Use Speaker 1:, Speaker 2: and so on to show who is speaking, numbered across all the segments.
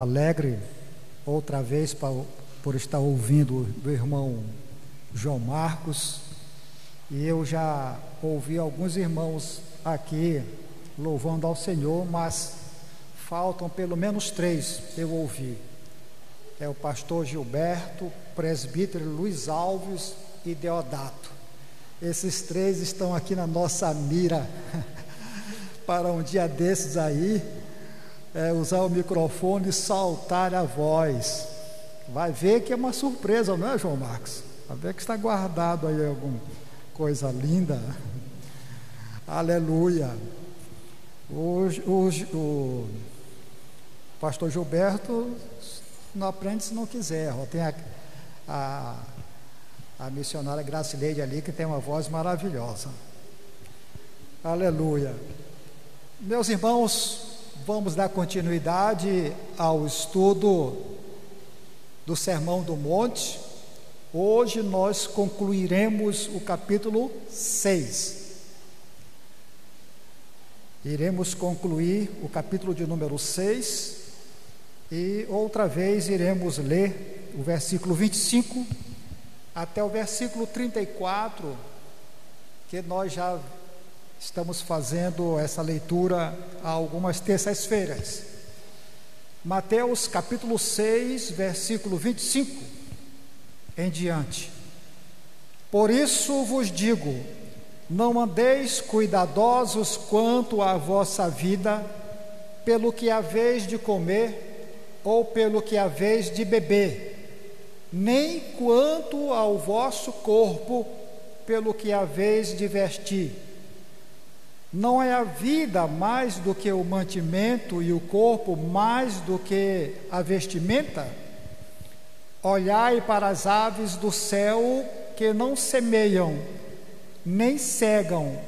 Speaker 1: Alegre outra vez por estar ouvindo do irmão João Marcos, e eu já ouvi alguns irmãos aqui louvando ao Senhor, mas faltam pelo menos 3 eu ouvi. É o pastor Gilberto, presbítero Luiz Alves e Deodato. Esses 3 estão aqui na nossa mira para um dia desses aí, usar o microfone e saltar a voz. Vai ver que é uma surpresa, não é, João Marcos? Vai ver que está guardado aí alguma coisa linda. Aleluia. O pastor Gilberto não aprende se não quiser. Tem a missionária Gracileide ali, que tem uma voz maravilhosa. Aleluia. Meus irmãos, vamos dar continuidade ao estudo do Sermão do Monte. Hoje nós concluiremos o capítulo 6. Iremos concluir o capítulo de número 6 e outra vez iremos ler o versículo 25 até o versículo 34, que nós já estamos fazendo essa leitura há algumas terças-feiras. Mateus capítulo 6, versículo 25 em diante. Por isso vos digo, não andeis cuidadosos quanto à vossa vida, pelo que haveis de comer ou pelo que haveis de beber, nem quanto ao vosso corpo, pelo que haveis de vestir. Não é a vida mais do que o mantimento e o corpo mais do que a vestimenta? Olhai para as aves do céu, que não semeiam, nem cegam,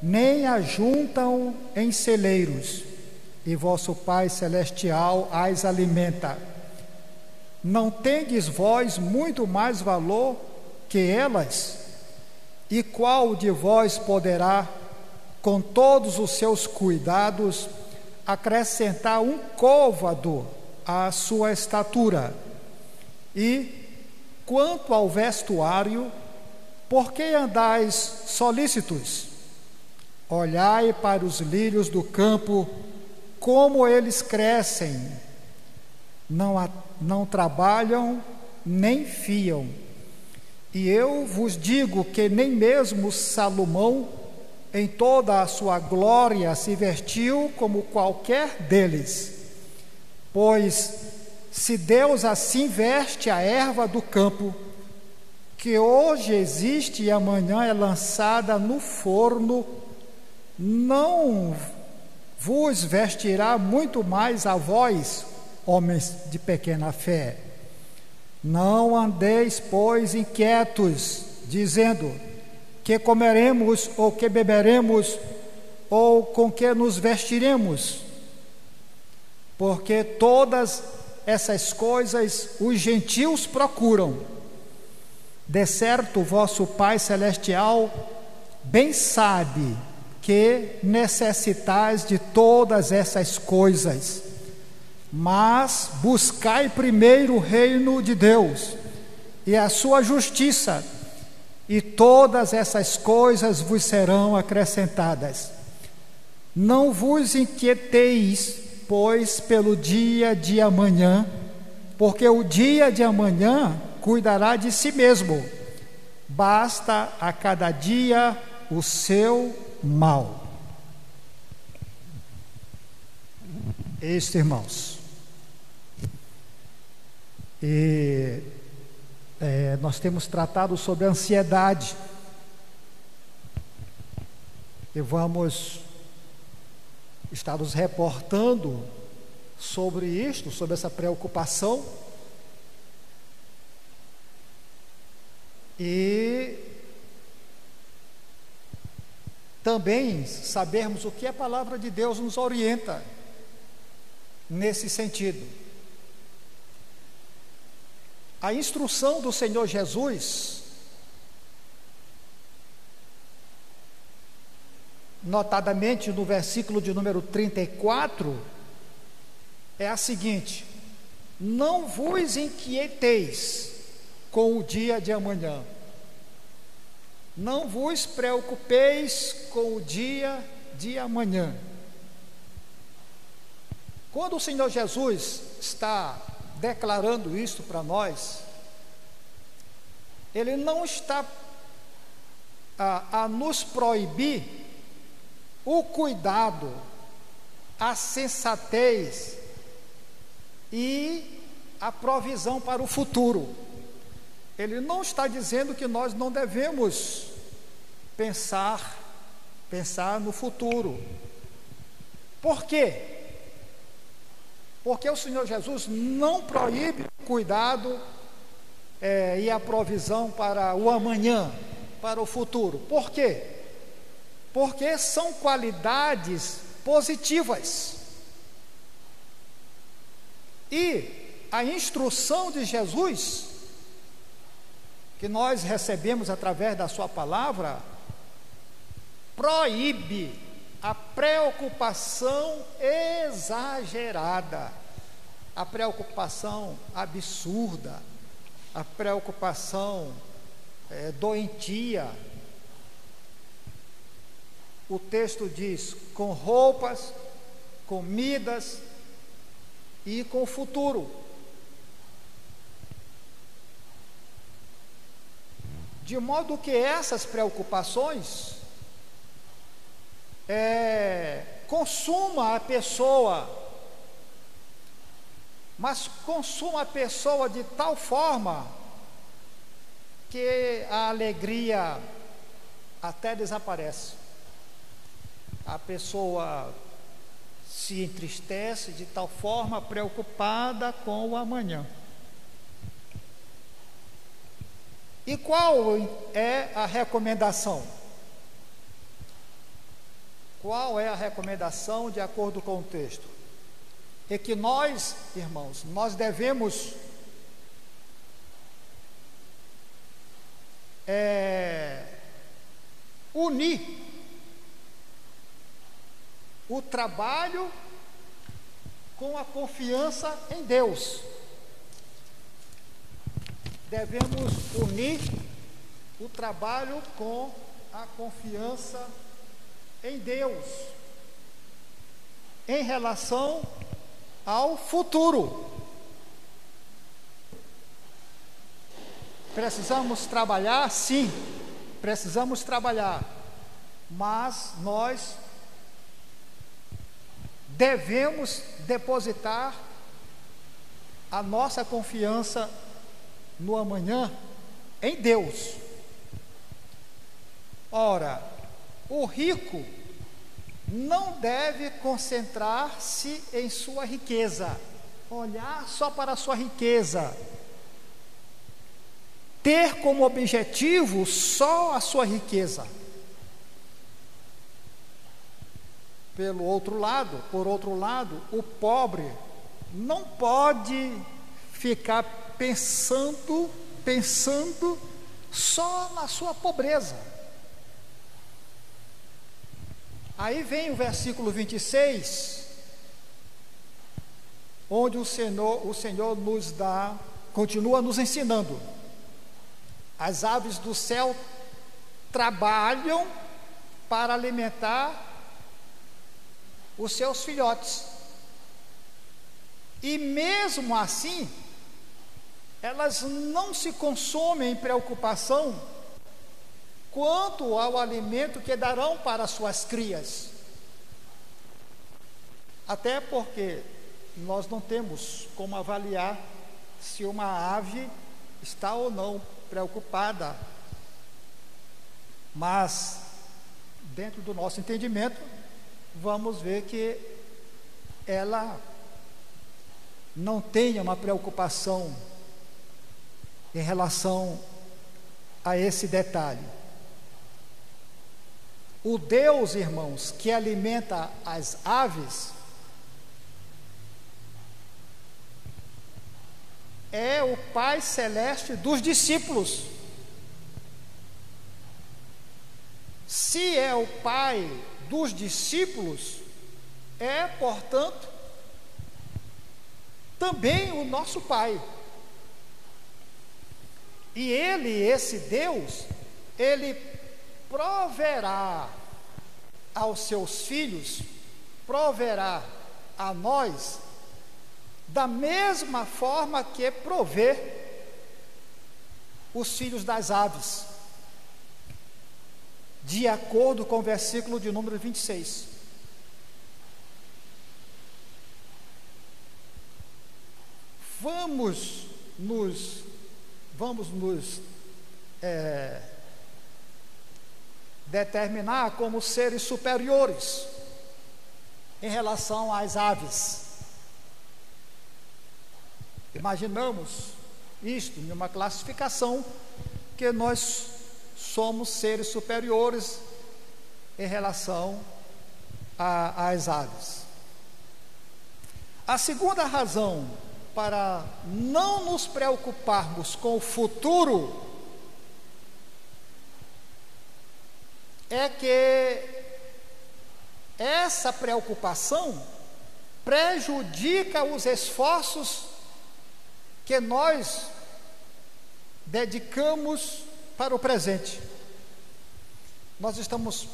Speaker 1: nem ajuntam em celeiros, e vosso Pai Celestial as alimenta. Não tendes vós muito mais valor que elas? E qual de vós poderá, com todos os seus cuidados, acrescentar um côvado à sua estatura? E quanto ao vestuário, por que andais solícitos? Olhai para os lírios do campo, como eles crescem, não trabalham nem fiam. E eu vos digo que nem mesmo Salomão, em toda a sua glória, se vestiu como qualquer deles. Pois se Deus assim veste a erva do campo, que hoje existe e amanhã é lançada no forno, não vos vestirá muito mais a vós, homens de pequena fé? Não andeis, pois, inquietos, dizendo: que comeremos, ou que beberemos, ou com que nos vestiremos? Porque todas essas coisas os gentios procuram. De certo, vosso Pai Celestial bem sabe que necessitais de todas essas coisas. Mas buscai primeiro o reino de Deus e a sua justiça, e todas essas coisas vos serão acrescentadas. Não vos inquieteis, pois, pelo dia de amanhã, porque o dia de amanhã cuidará de si mesmo. Basta a cada dia o seu mal. Irmãos, nós temos tratado sobre a ansiedade e vamos estar nos reportando sobre isto, sobre essa preocupação, e também sabermos o que a palavra de Deus nos orienta nesse sentido. A instrução do Senhor Jesus, notadamente no versículo de número 34, é a seguinte: não vos inquieteis com o dia de amanhã. Não vos preocupeis com o dia de amanhã. Quando o Senhor Jesus está declarando isso para nós, Ele não está a nos proibir o cuidado, a sensatez e a provisão para o futuro. Ele não está dizendo que nós não devemos pensar no futuro. Por quê? Porque o Senhor Jesus não proíbe o cuidado e a provisão para o amanhã, para o futuro. Por quê? Porque são qualidades positivas. E a instrução de Jesus, que nós recebemos através da sua palavra, proíbe a preocupação exagerada, a preocupação absurda, a preocupação doentia. O texto diz: com roupas, comidas e com o futuro. De modo que essas preocupações consuma a pessoa, mas consuma a pessoa de tal forma que a alegria até desaparece. A pessoa se entristece de tal forma, preocupada com o amanhã. E qual é a recomendação? Qual é a recomendação de acordo com o texto? É que nós, irmãos, nós devemos unir o trabalho com a confiança em Deus. Devemos unir o trabalho com a confiança em Deus, em relação ao futuro. Precisamos trabalhar, sim, precisamos trabalhar, mas nós devemos depositar a nossa confiança no amanhã em Deus. Ora, o rico não deve concentrar-se em sua riqueza, olhar só para a sua riqueza, ter como objetivo só a sua riqueza. Por outro lado, o pobre não pode ficar pensando só na sua pobreza. Aí vem o versículo 26, onde o Senhor nos continua nos ensinando. As aves do céu trabalham para alimentar os seus filhotes, e mesmo assim, elas não se consomem em preocupação quanto ao alimento que darão para suas crias. Até porque nós não temos como avaliar se uma ave está ou não preocupada, mas dentro do nosso entendimento, vamos ver que ela não tenha uma preocupação em relação a esse detalhe. O Deus, irmãos, que alimenta as aves é o Pai Celeste dos discípulos. Se é o Pai dos discípulos, portanto, também o nosso Pai. E Ele, esse Deus, Ele proverá aos seus filhos, proverá a nós, da mesma forma que provê os filhos das aves, de acordo com o versículo de número 26. Vamos nos determinar como seres superiores em relação às aves. Imaginamos isto em uma classificação, que nós somos seres superiores em relação às aves. A segunda razão para não nos preocuparmos com o futuro é que essa preocupação prejudica os esforços que nós dedicamos para o presente. Nós estamos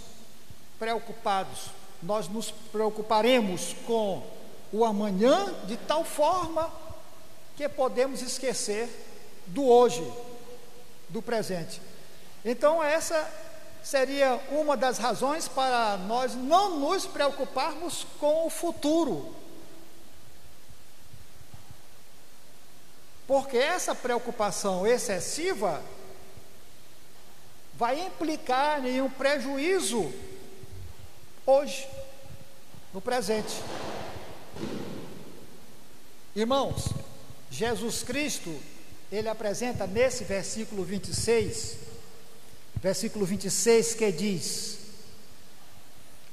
Speaker 1: preocupados, nós nos preocuparemos com o amanhã de tal forma que podemos esquecer do hoje, do presente. Então essa seria uma das razões para nós não nos preocuparmos com o futuro, porque essa preocupação excessiva vai implicar em um prejuízo hoje, no presente. Irmãos, Jesus Cristo, ele apresenta nesse versículo 26 que diz: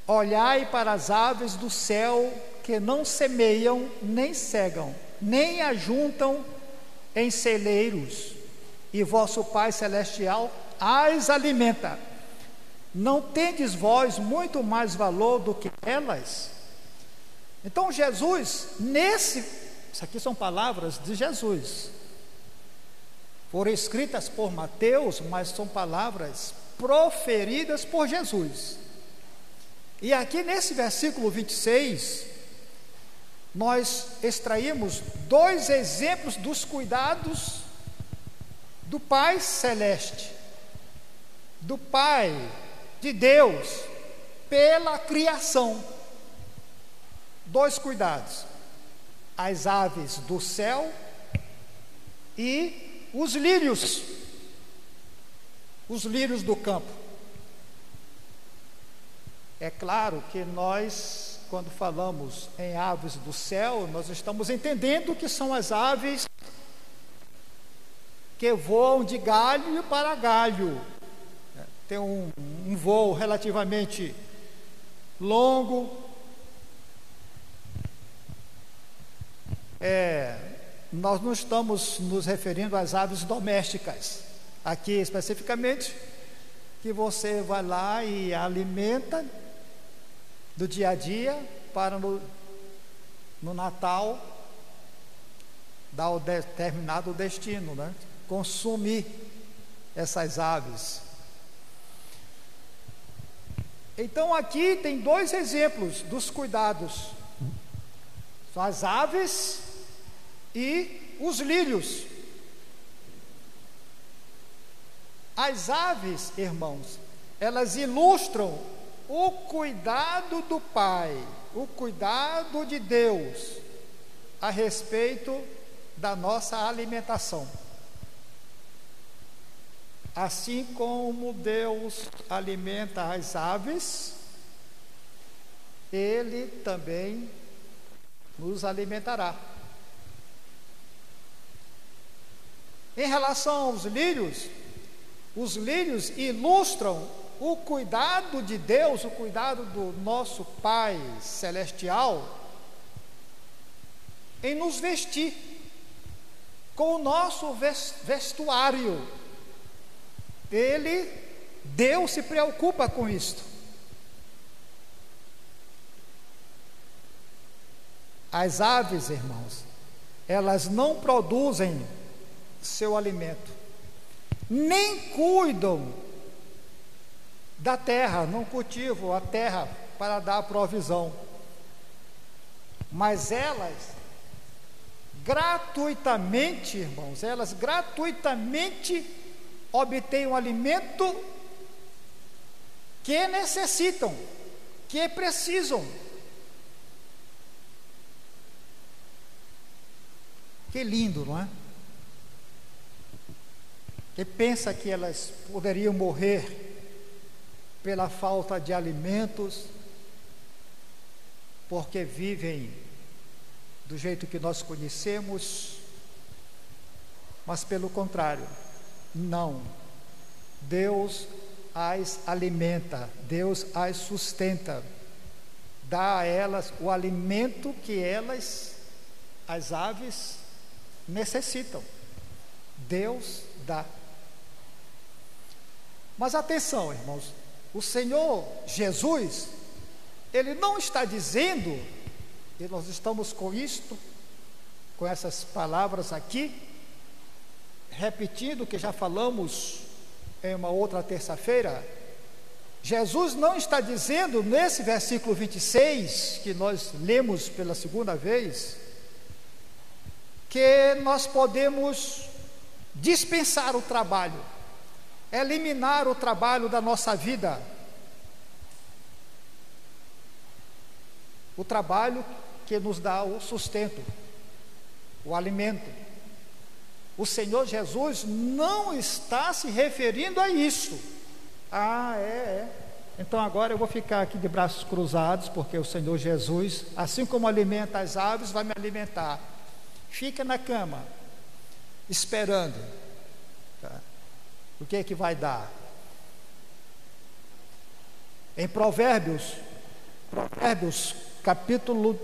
Speaker 1: olhai para as aves do céu, que não semeiam, nem cegam, nem ajuntam em celeiros, e vosso Pai Celestial as alimenta. Não tendes vós muito mais valor do que elas? Então Jesus, isso aqui são palavras de Jesus, foram escritas por Mateus, mas são palavras proferidas por Jesus. E aqui nesse versículo 26, nós extraímos dois exemplos dos cuidados do Pai Celeste, do Pai de Deus, pela criação. Dois cuidados: as aves do céu e os lírios do campo. É claro que nós, quando falamos em aves do céu, nós estamos entendendo que são as aves que voam de galho para galho. Tem um voo relativamente longo. Nós não estamos nos referindo às aves domésticas, aqui especificamente, que você vai lá e alimenta do dia a dia para no Natal dar o determinado destino, né? Consumir essas aves. Então aqui tem dois exemplos dos cuidados: são as aves e os lírios. As aves, irmãos, elas ilustram o cuidado do Pai, o cuidado de Deus a respeito da nossa alimentação. Assim como Deus alimenta as aves, Ele também nos alimentará. Em relação aos lírios, os lírios ilustram o cuidado de Deus, o cuidado do nosso Pai Celestial, em nos vestir com o nosso vestuário. Deus se preocupa com isto. As aves, irmãos, elas não produzem seu alimento, nem cuidam da terra, não cultivam a terra para dar provisão, mas elas gratuitamente, irmãos, elas gratuitamente obtêm o alimento que necessitam, que precisam. Que lindo, não é? Que pensa que elas poderiam morrer pela falta de alimentos, porque vivem do jeito que nós conhecemos, mas pelo contrário, não. Deus as alimenta, Deus as sustenta, dá a elas o alimento que elas, as aves, necessitam. Deus dá. Mas atenção, irmãos, o Senhor Jesus, Ele não está dizendo, e nós estamos com isto, com essas palavras aqui, repetindo o que já falamos em uma outra terça-feira. Jesus não está dizendo nesse versículo 26, que nós lemos pela segunda vez, que nós podemos dispensar o trabalho, eliminar o trabalho da nossa vida. O trabalho que nos dá o sustento, o alimento. O Senhor Jesus não está se referindo a isso. Então agora eu vou ficar aqui de braços cruzados, porque o Senhor Jesus, assim como alimenta as aves, vai me alimentar. Fica na cama, esperando. Tá? O que é que vai dar? Em Provérbios capítulo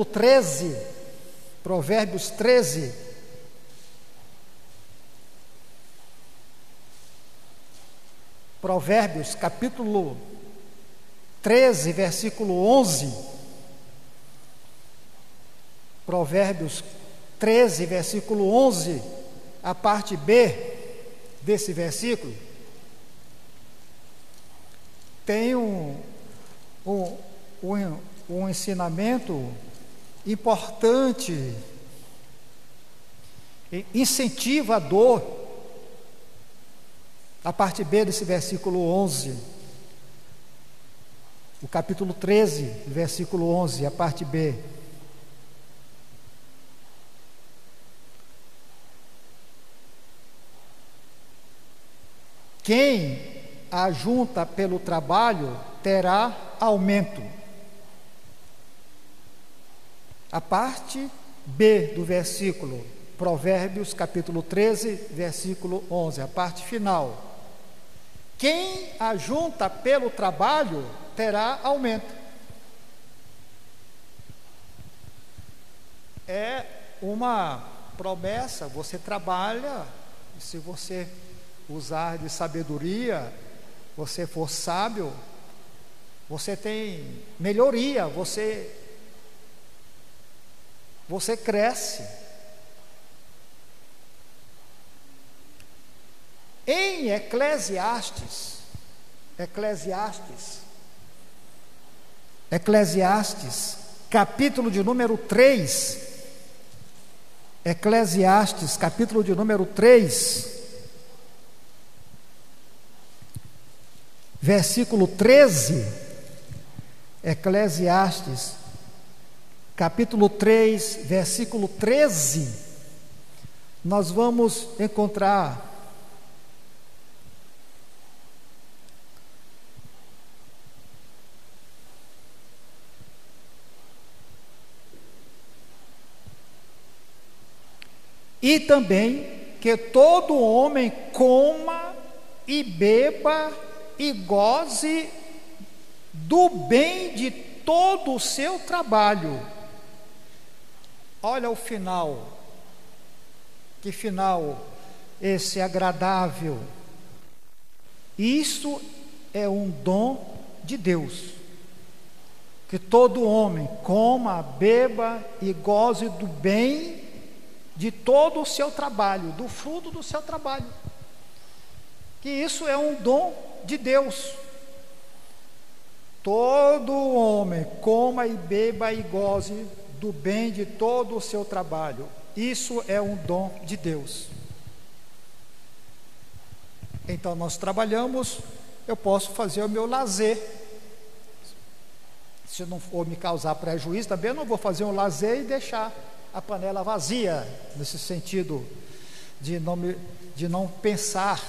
Speaker 1: 13, Provérbios 13, Provérbios capítulo 13, versículo 11, Provérbios 13, versículo 11, a parte B desse versículo, tem um ensinamento importante, incentivador, a parte B desse versículo 11, o capítulo 13, versículo 11, a parte B. Quem ajunta pelo trabalho terá aumento. A parte B do versículo, Provérbios capítulo 13, versículo 11, a parte final. Quem ajunta pelo trabalho terá aumento. É uma promessa, você trabalha, se você usar de sabedoria, você for sábio, você tem melhoria, você cresce. Em Eclesiastes, capítulo de número 3, Eclesiastes, capítulo de número 3, versículo 13, Eclesiastes, capítulo 3, versículo 13, nós vamos encontrar e também que todo homem coma e beba e goze do bem de todo o seu trabalho. Olha o final, que final esse agradável. Isso é um dom de Deus. que todo homem coma, beba e goze do bem de todo o seu trabalho, do fruto do seu trabalho. Que isso é um dom de Deus. Todo homem coma e beba e goze do bem de todo o seu trabalho. Isso é um dom de Deus. Então nós trabalhamos, eu posso fazer o meu lazer. Se não for me causar prejuízo, também eu não vou fazer um lazer e deixar a panela vazia, nesse sentido de não pensar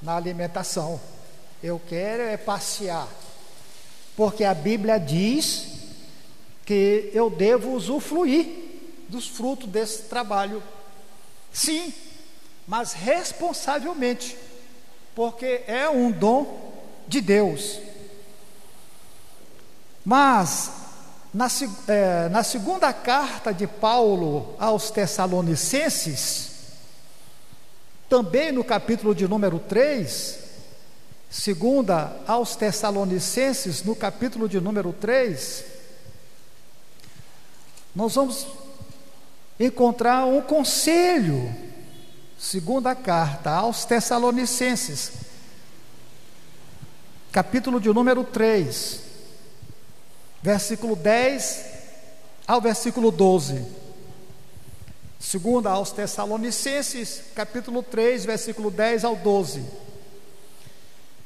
Speaker 1: na alimentação. Eu quero é passear, porque a Bíblia diz que eu devo usufruir dos frutos desse trabalho. Sim, mas responsavelmente, porque é um dom de Deus. Mas na segunda carta de Paulo aos Tessalonicenses, também no capítulo de número 3, segunda aos Tessalonicenses, no capítulo de número 3, nós vamos encontrar um conselho. Segunda carta aos Tessalonicenses, capítulo de número 3, versículo 10 ao versículo 12. Segunda aos Tessalonicenses, capítulo 3, versículo 10 ao 12.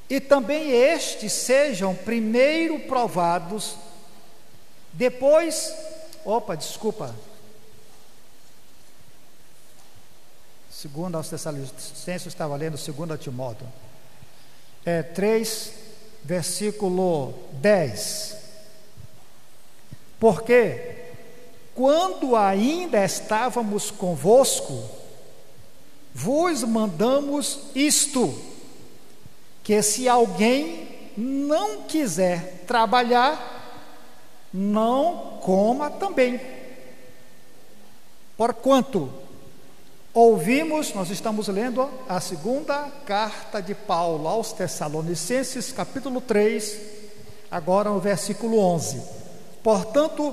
Speaker 1: E também estes sejam primeiro provados, depois, Segunda aos Tessalonicenses, estava lendo 2 Timóteo 3, versículo 10. Porque quando ainda estávamos convosco, vos mandamos isto, que se alguém não quiser trabalhar, não coma também. Porquanto ouvimos, nós estamos lendo a segunda carta de Paulo aos Tessalonicenses, capítulo 3, agora no versículo 11. Portanto,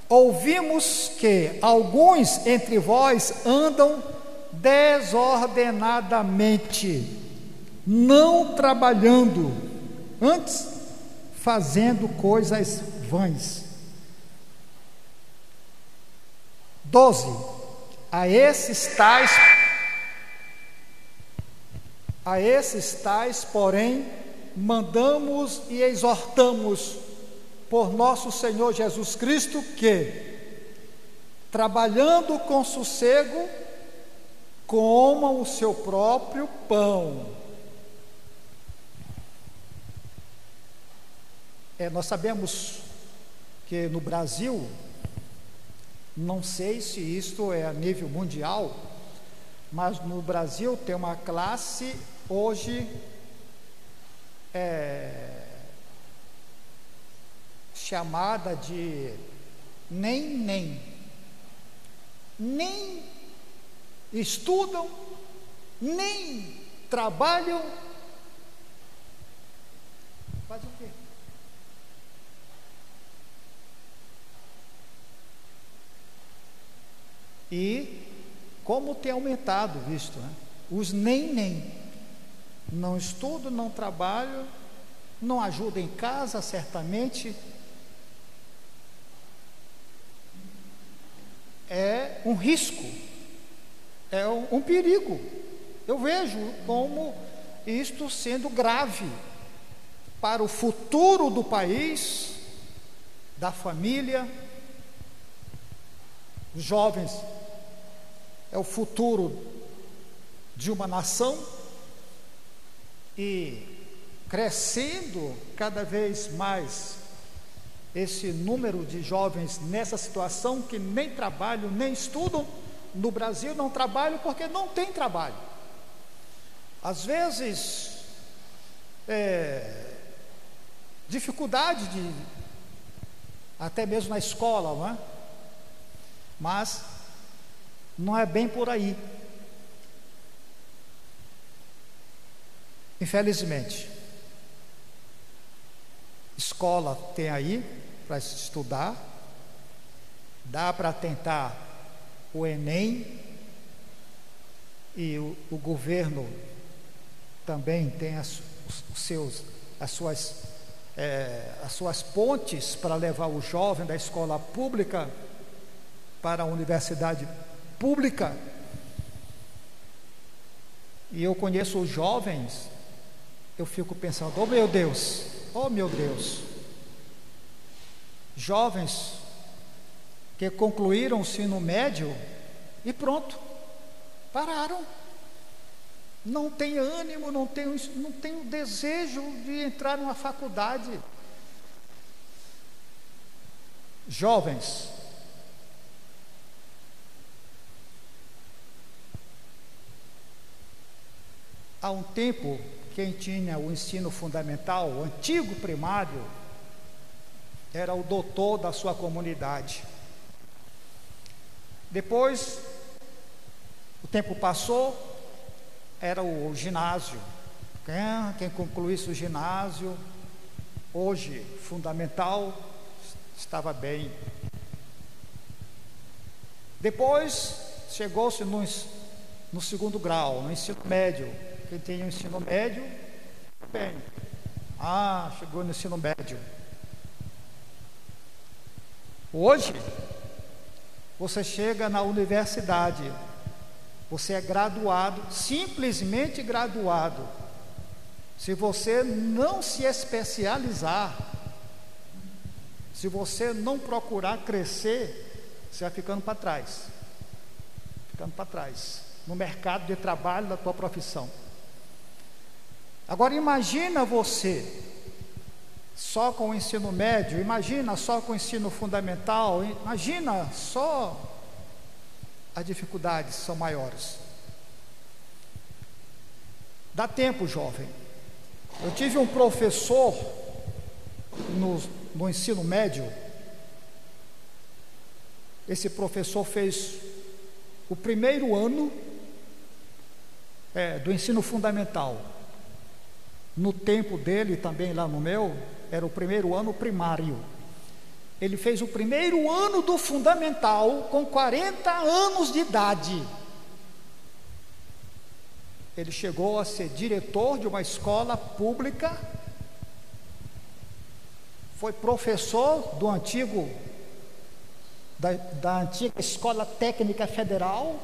Speaker 1: ouvimos que alguns entre vós andam desordenadamente, não trabalhando, antes fazendo coisas vãs. 12. A esses tais, porém, mandamos e exortamos por nosso Senhor Jesus Cristo que, trabalhando com sossego, comam o seu próprio pão. Nós sabemos que no Brasil, não sei se isto é a nível mundial, mas no Brasil tem uma classe hoje chamada de nem estudam, nem trabalham, faz o quê? E como tem aumentado visto, né? Os nem não estudam, não trabalham, não ajudam em casa, certamente. É um risco, é um perigo. Eu vejo como isto sendo grave para o futuro do país, da família. Os jovens é o futuro de uma nação, e crescendo cada vez mais esse número de jovens nessa situação, que nem trabalham, nem estudam. No Brasil não trabalham porque não tem trabalho. Às vezes dificuldade até mesmo na escola, não é? Mas não é bem por aí. Infelizmente, escola tem aí, para estudar, dá para tentar o Enem, e o governo também tem as suas pontes para levar o jovem da escola pública para a universidade pública. E eu conheço os jovens, eu fico pensando, oh meu Deus, jovens que concluíram o ensino médio e pronto, pararam, não tem ânimo, não tem o desejo de entrar numa faculdade. Jovens, há um tempo, quem tinha o ensino fundamental, o antigo primário, era o doutor da sua comunidade. Depois, o tempo passou, era o ginásio. Quem concluísse o ginásio, hoje fundamental, estava bem. Depois, chegou-se no segundo grau, no ensino médio. Quem tem o ensino médio, bem. Chegou no ensino médio. Hoje, você chega na universidade, você é graduado, simplesmente graduado. Se você não se especializar, se você não procurar crescer, você vai ficando para trás. No mercado de trabalho da tua profissão. Agora imagina você só com o ensino médio, imagina só com o ensino fundamental, imagina só, as dificuldades são maiores. Dá tempo, jovem. Eu tive um professor no ensino médio. Esse professor fez o primeiro ano do ensino fundamental. No tempo dele, também lá no meu, era o primeiro ano primário. Ele fez o primeiro ano do fundamental com 40 anos de idade. Ele chegou a ser diretor de uma escola pública, foi professor da antiga Escola Técnica Federal.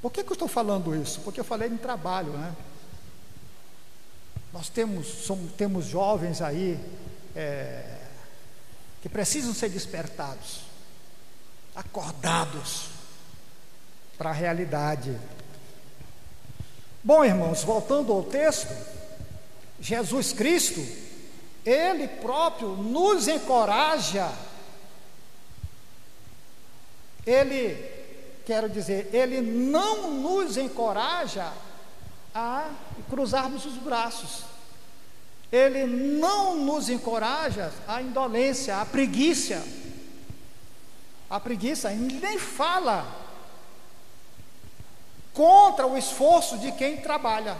Speaker 1: Por que eu estou falando isso? Porque eu falei em trabalho, né? Nós temos jovens aí que precisam ser despertados, acordados para a realidade. Bom, irmãos, voltando ao texto, Jesus Cristo, Ele próprio nos encoraja. Ele não nos encoraja a cruzarmos os braços. Ele não nos encoraja à indolência, à preguiça. Ele nem fala contra o esforço de quem trabalha.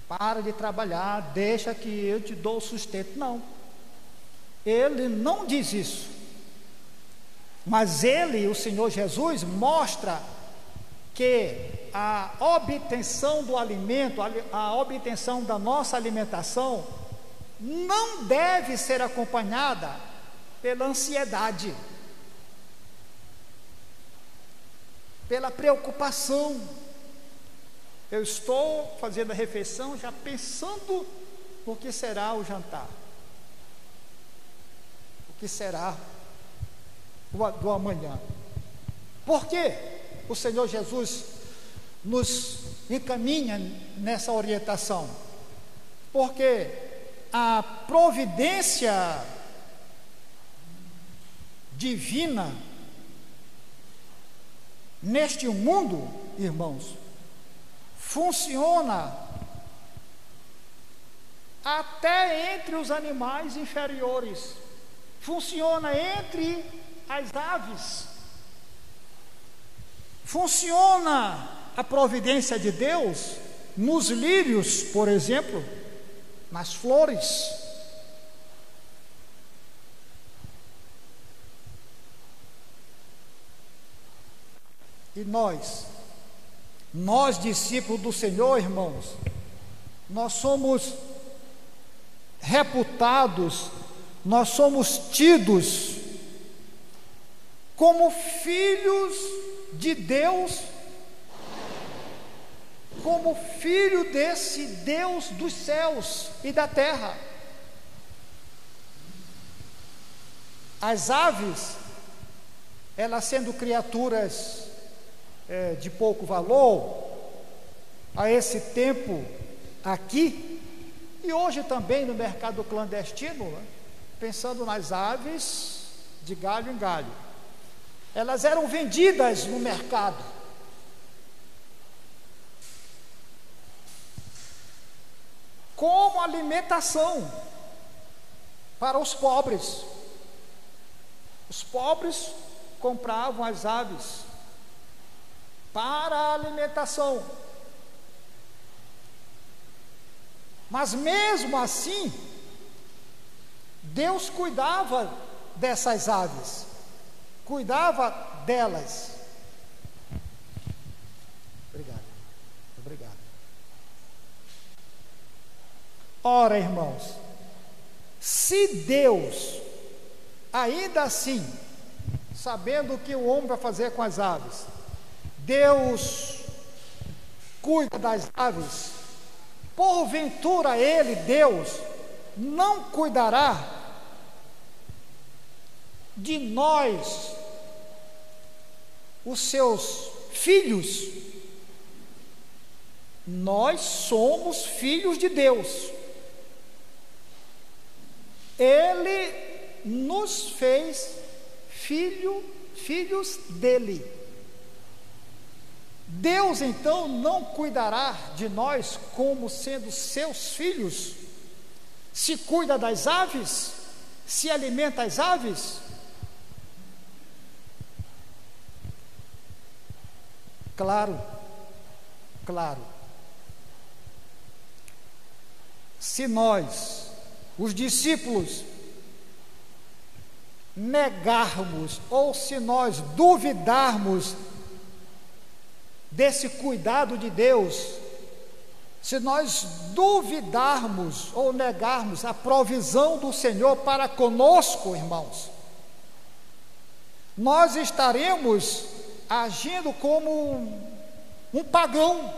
Speaker 1: Para de trabalhar, deixa que eu te dou o sustento. Não, ele não diz isso. Mas o Senhor Jesus, mostra que a obtenção do alimento, a obtenção da nossa alimentação, não deve ser acompanhada pela ansiedade, pela preocupação. Eu estou fazendo a refeição já pensando no que será o jantar, o que será do amanhã. Por que o Senhor Jesus nos encaminha nessa orientação? Porque a providência divina neste mundo, irmãos, funciona até entre os animais inferiores, funciona entre as aves, funciona a providência de Deus nos lírios, por exemplo, nas flores. E nós discípulos do Senhor, irmãos, nós somos reputados, nós somos tidos como filhos de Deus, como filho desse Deus dos céus e da terra. As aves, elas sendo criaturas de pouco valor a esse tempo aqui, e hoje também no mercado clandestino, né? Pensando nas aves de galho em galho, elas eram vendidas no mercado como alimentação para os pobres. Os pobres compravam as aves para a alimentação. Mas mesmo assim, Deus cuidava dessas aves, cuidava delas. Obrigado. Ora, irmãos, se Deus, ainda assim, sabendo o que o homem vai fazer com as aves, Deus cuida das aves, porventura Ele, Deus, não cuidará de nós, os seus filhos? Nós somos filhos de Deus. Ele nos fez filhos dele. Deus então não cuidará de nós como sendo seus filhos? Se cuida das aves? Se alimenta as aves? Claro. Se nós, os discípulos, negarmos, ou se nós duvidarmos desse cuidado de Deus, se nós duvidarmos ou negarmos a provisão do Senhor para conosco, irmãos, nós estaremos agindo como um pagão,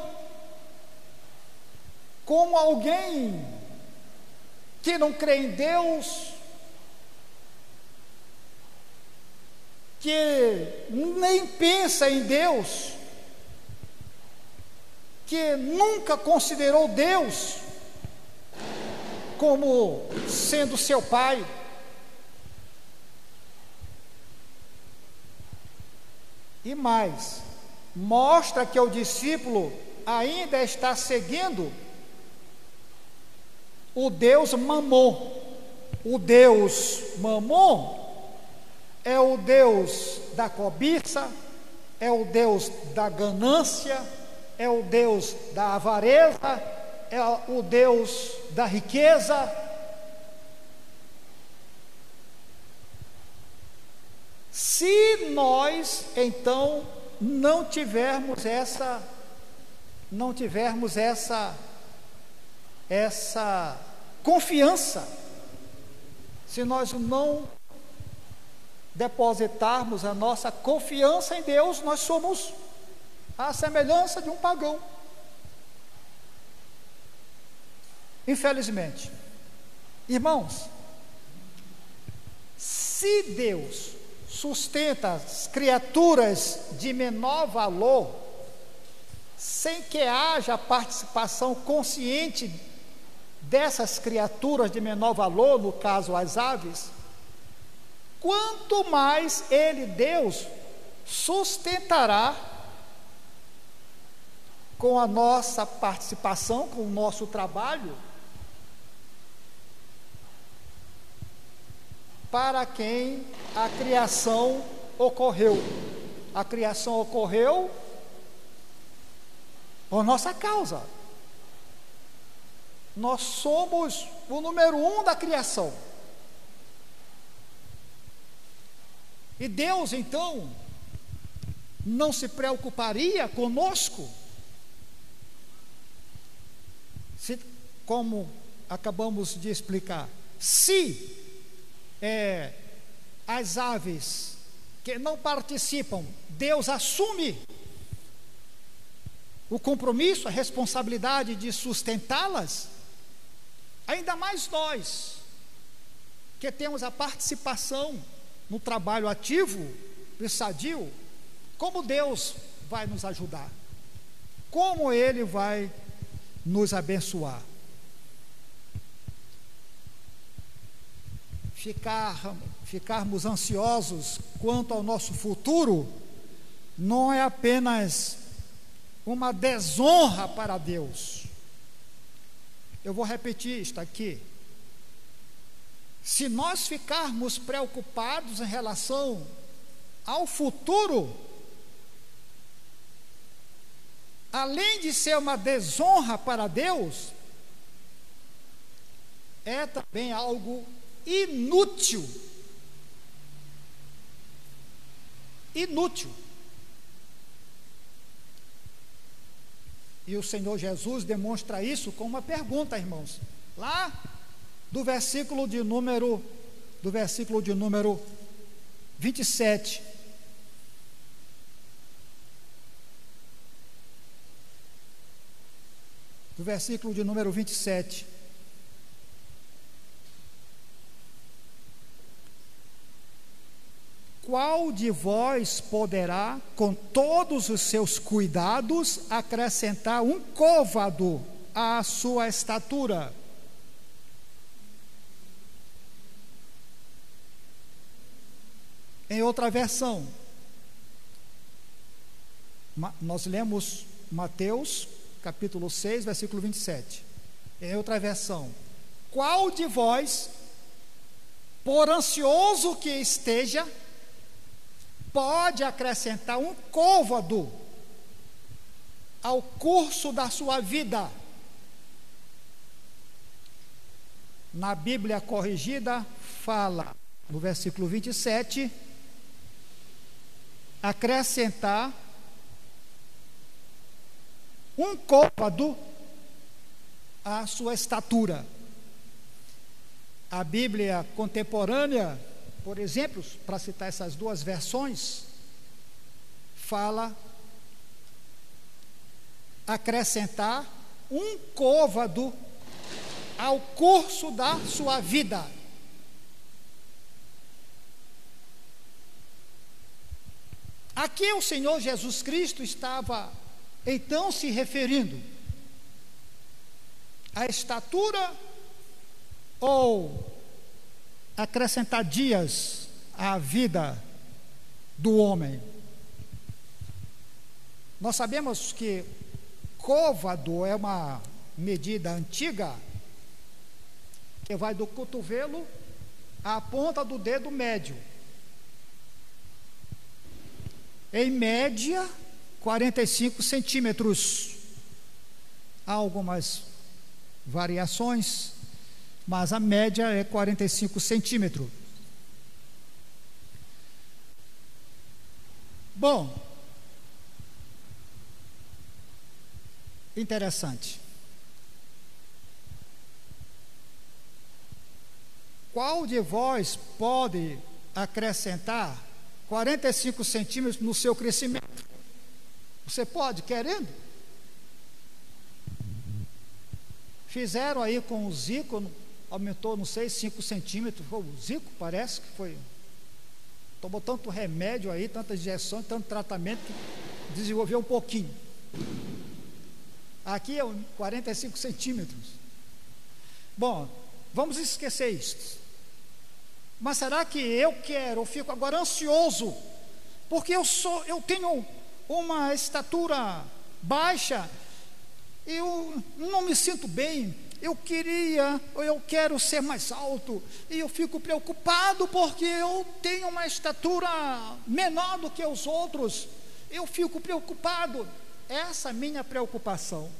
Speaker 1: como alguém que não crê em Deus, que nem pensa em Deus, que nunca considerou Deus como sendo seu pai. E mais, mostra que o discípulo ainda está seguindo o Deus Mamon. O Deus Mamon é o Deus da cobiça, é o Deus da ganância, é o Deus da avareza, é o Deus da riqueza. Se nós então não tivermos essa confiança, se nós não depositarmos a nossa confiança em Deus, nós somos a semelhança de um pagão. Infelizmente, irmãos, se Deus sustenta as criaturas de menor valor, sem que haja participação consciente dessas criaturas de menor valor, no caso as aves, quanto mais Ele, Deus, sustentará com a nossa participação, com o nosso trabalho, para quem a criação ocorreu. A criação ocorreu por nossa causa. Nós somos o número 1 da criação. E Deus, então, não se preocuparia conosco, se, como acabamos de explicar, se as aves que não participam, Deus assume o compromisso, a responsabilidade de sustentá-las, ainda mais nós, que temos a participação no trabalho ativo e sadio, como Deus vai nos ajudar? Como Ele vai nos abençoar? Ficarmos ansiosos quanto ao nosso futuro não é apenas uma desonra para Deus. Eu vou repetir isto aqui. Se nós ficarmos preocupados em relação ao futuro, além de ser uma desonra para Deus, é também algo inútil. Inútil. E o Senhor Jesus demonstra isso com uma pergunta, irmãos. Lá do versículo de número 27. Do versículo de número 27. Qual de vós poderá, com todos os seus cuidados, acrescentar um côvado à sua estatura? Em outra versão, nós lemos Mateus, capítulo 6, versículo 27. Em outra versão, qual de vós, por ansioso que esteja, pode acrescentar um côvado ao curso da sua vida? Na Bíblia corrigida, fala, no versículo 27, acrescentar um côvado à sua estatura. A Bíblia contemporânea, por exemplo, para citar essas duas versões, fala acrescentar um côvado ao curso da sua vida. Aqui o Senhor Jesus Cristo estava então se referindo à estatura ou acrescentar dias à vida do homem. Nós sabemos que côvado é uma medida antiga que vai do cotovelo à ponta do dedo médio. Em média, 45 centímetros. Há algumas variações, mas a média é 45 centímetros. Bom, interessante. Qual de vós pode acrescentar 45 centímetros no seu crescimento? Você pode, querendo? Fizeram aí com o Zico, aumentou, não sei, 5 centímetros. O Zico parece que foi. Tomou tanto remédio aí, tanta injeção, tanto tratamento, que desenvolveu um pouquinho. Aqui é 45 centímetros. Bom, vamos esquecer isto. Mas será que eu fico agora ansioso, porque eu tenho uma estatura baixa, eu não me sinto bem, eu quero ser mais alto, e eu fico preocupado porque eu tenho uma estatura menor do que os outros, eu fico preocupado. Essa minha preocupação,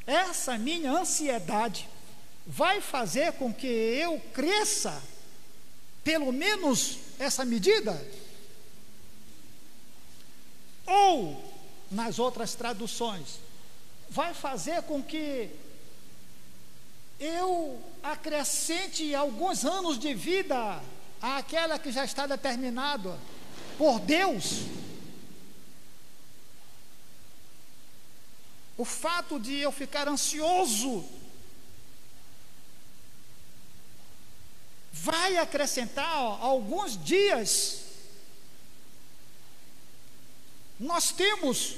Speaker 1: essa minha ansiedade, vai fazer com que eu cresça, pelo menos essa medida? Ou, nas outras traduções, vai fazer com que eu acrescente alguns anos de vida àquela que já está determinada por Deus? O fato de eu ficar ansioso vai acrescentar alguns dias. Nós temos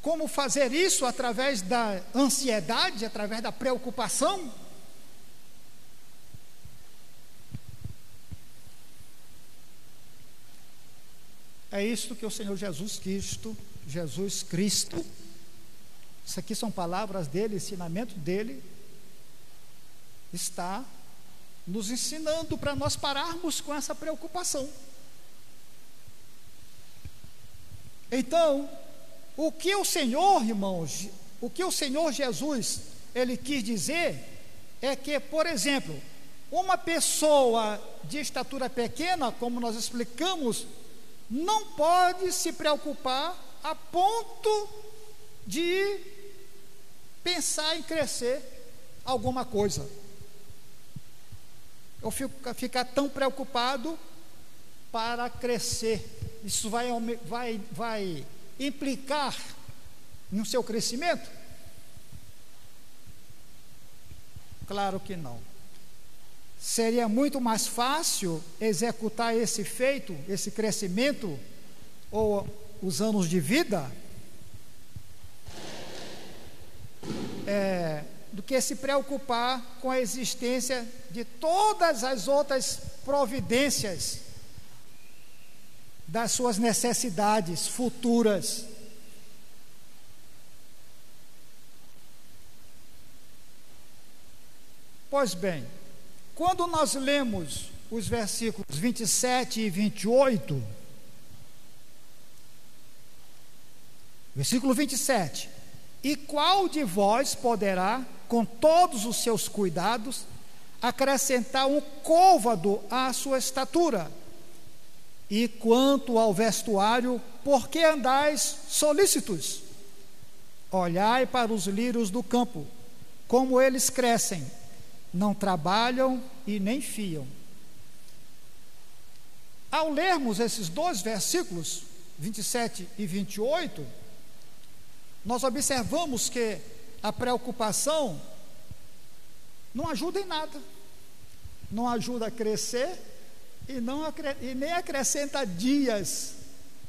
Speaker 1: como fazer isso através da ansiedade, através da preocupação? É isto que o Senhor Jesus Cristo, isso aqui são palavras dele, ensinamento dele, está nos ensinando para nós pararmos com essa preocupação. Então, o que o Senhor, irmãos, o que o Senhor Jesus, ele quis dizer, é que, por exemplo, uma pessoa de estatura pequena, como nós explicamos, não pode se preocupar a ponto de pensar em crescer alguma coisa, ou ficar tão preocupado para crescer. Isso vai implicar no seu crescimento? Claro que não. Seria muito mais fácil executar esse feito, esse crescimento, ou os anos de vida, do que se preocupar com a existência de todas as outras providências das suas necessidades futuras. Pois bem, quando nós lemos os versículos 27 e 28, versículo 27: e qual de vós poderá, com todos os seus cuidados, acrescentar um côvado à sua estatura? E quanto ao vestuário, por que andais solícitos? Olhai para os lírios do campo, como eles crescem, não trabalham e nem fiam. Ao lermos esses dois versículos, 27 e 28, nós observamos que a preocupação não ajuda em nada, não ajuda a crescer e nem acrescenta dias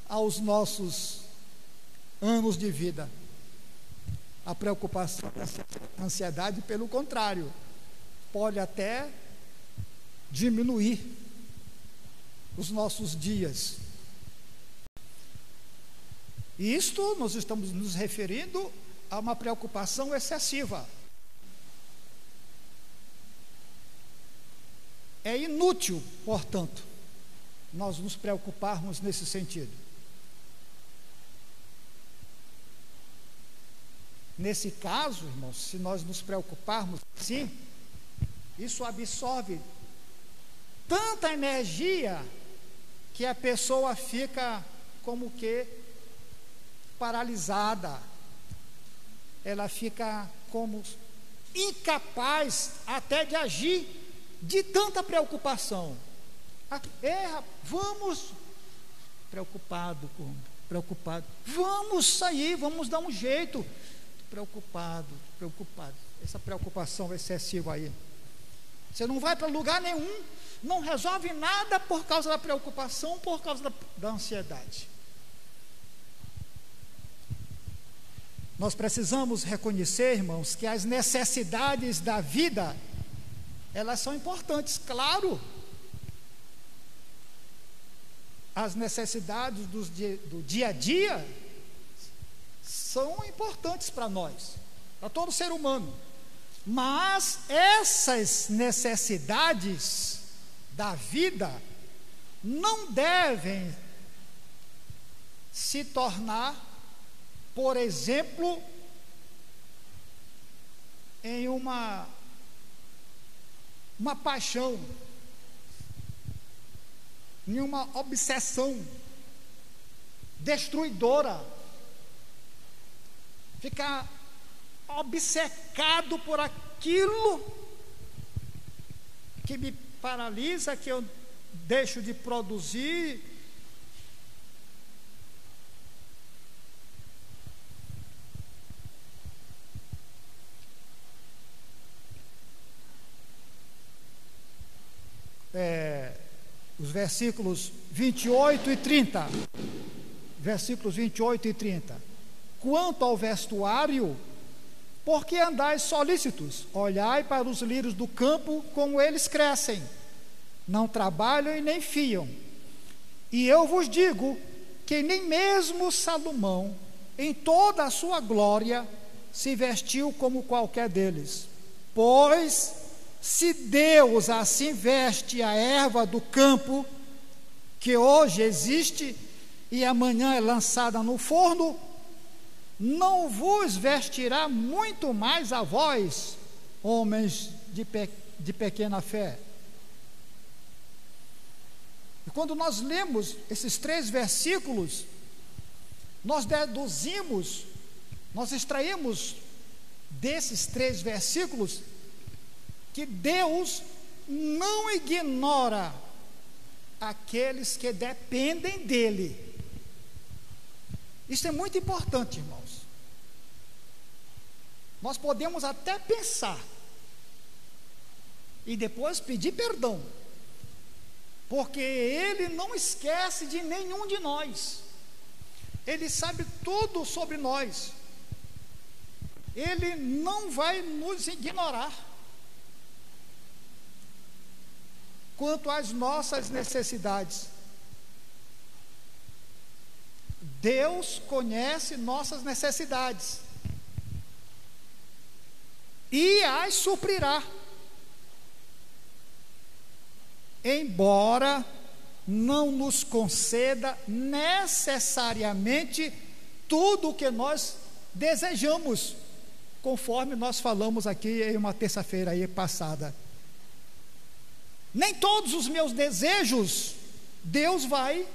Speaker 1: aos nossos anos de vida. A preocupação, a ansiedade, pelo contrário, pode até diminuir os nossos dias. E isto nós estamos nos referindo a uma preocupação excessiva. É inútil, portanto, nós nos preocuparmos nesse sentido. Nesse caso, irmãos, se nós nos preocuparmos assim, isso absorve tanta energia que a pessoa fica como que paralisada, ela fica como incapaz até de agir, de tanta preocupação. Vamos, preocupado, vamos sair, vamos dar um jeito, preocupado, essa preocupação excessiva aí, você não vai para lugar nenhum, não resolve nada por causa da preocupação, por causa da ansiedade. Nós precisamos reconhecer, irmãos, que as necessidades da vida, elas são importantes, claro. As necessidades do dia a dia são importantes para nós, para todo ser humano. Mas essas necessidades da vida não devem se tornar por exemplo, em uma paixão, em uma obsessão destruidora, ficar obcecado por aquilo que me paralisa, que eu deixo de produzir. Os versículos 28 e 30. Versículos 28 e 30. Quanto ao vestuário, por que andais solícitos? Olhai para os lírios do campo, como eles crescem. Não trabalham e nem fiam. E eu vos digo que nem mesmo Salomão, em toda a sua glória, se vestiu como qualquer deles. Pois, se Deus assim veste a erva do campo, que hoje existe e amanhã é lançada no forno, não vos vestirá muito mais a vós, homens de pequena fé? E quando nós lemos esses 3 versículos, nós deduzimos, nós extraímos desses 3 versículos que Deus não ignora aqueles que dependem dele. Isso é muito importante, irmãos. Nós podemos até pensar e depois pedir perdão, porque Ele não esquece de nenhum de nós. Ele sabe tudo sobre nós. Ele não vai nos ignorar quanto às nossas necessidades. Deus conhece nossas necessidades e as suprirá, embora não nos conceda necessariamente tudo o que nós desejamos, conforme nós falamos aqui em uma terça-feira aí passada. Nem todos os meus desejos Deus vai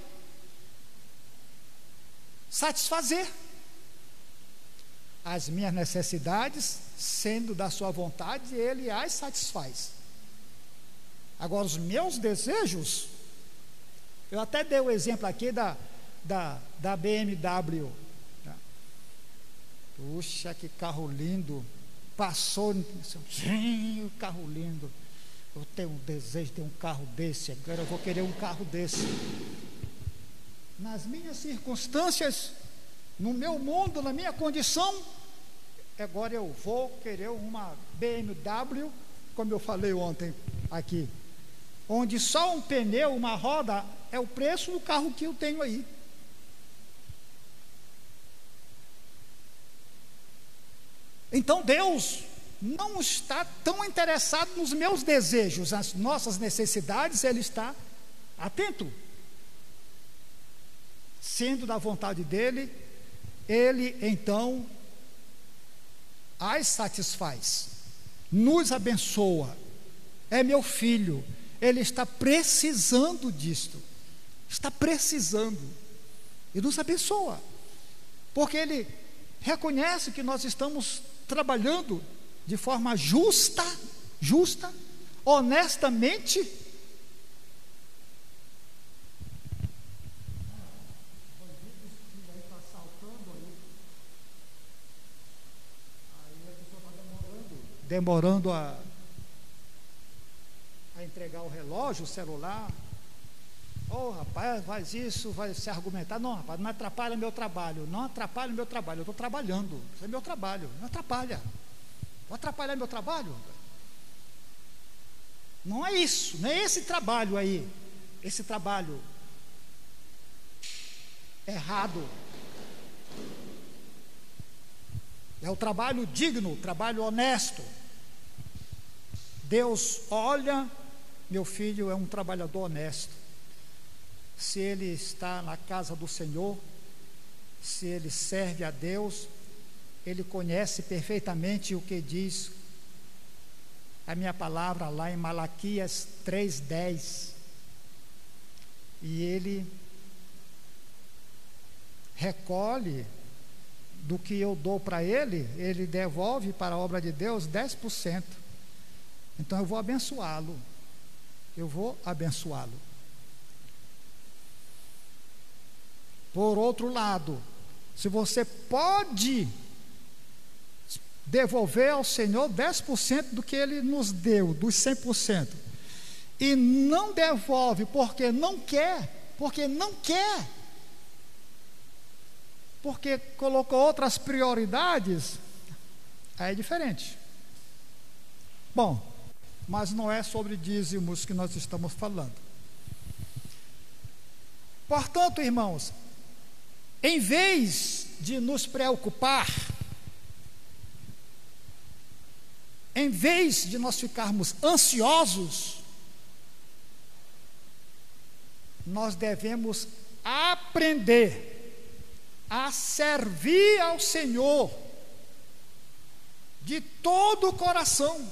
Speaker 1: satisfazer. As minhas necessidades, sendo da sua vontade, Ele as satisfaz. Agora, os meus desejos, eu até dei o exemplo aqui da BMW. Puxa, que carro lindo. Passou, sim, carro lindo. Eu tenho um desejo de ter um carro desse, agora eu vou querer um carro desse. Nas minhas circunstâncias, no meu mundo, na minha condição, agora eu vou querer uma BMW, como eu falei ontem aqui, onde só um pneu, uma roda, é o preço do carro que eu tenho aí. Então Deus não está tão interessado nos meus desejos, nas nossas necessidades. Ele está atento. Sendo da vontade dele, Ele então as satisfaz, nos abençoa. É meu filho, ele está precisando disto, está precisando, e nos abençoa, porque Ele reconhece que nós estamos trabalhando de forma justa, honestamente. Demorando a entregar o relógio, o celular. Rapaz, faz isso, vai se argumentar. Não, rapaz, não atrapalha meu trabalho. Não atrapalha meu trabalho, eu estou trabalhando. Isso é meu trabalho, não atrapalha. Vou atrapalhar meu trabalho? Não é isso, não é esse trabalho aí. Esse trabalho errado. É o trabalho digno, o trabalho honesto. Deus olha, meu filho é um trabalhador honesto. Se ele está na casa do Senhor, se ele serve a Deus, ele conhece perfeitamente o que diz a minha palavra lá em Malaquias 3:10. E ele recolhe do que eu dou para ele, ele devolve para a obra de Deus 10%. Então eu vou abençoá-lo. Eu vou abençoá-lo. Por outro lado, se você pode devolver ao Senhor 10% do que Ele nos deu, dos 100%, e não devolve porque não quer, porque colocou outras prioridades, aí é diferente. Bom, mas não é sobre dízimos que nós estamos falando. Portanto, irmãos, em vez de nos preocupar, em vez de nós ficarmos ansiosos, nós devemos aprender a servir ao Senhor de todo o coração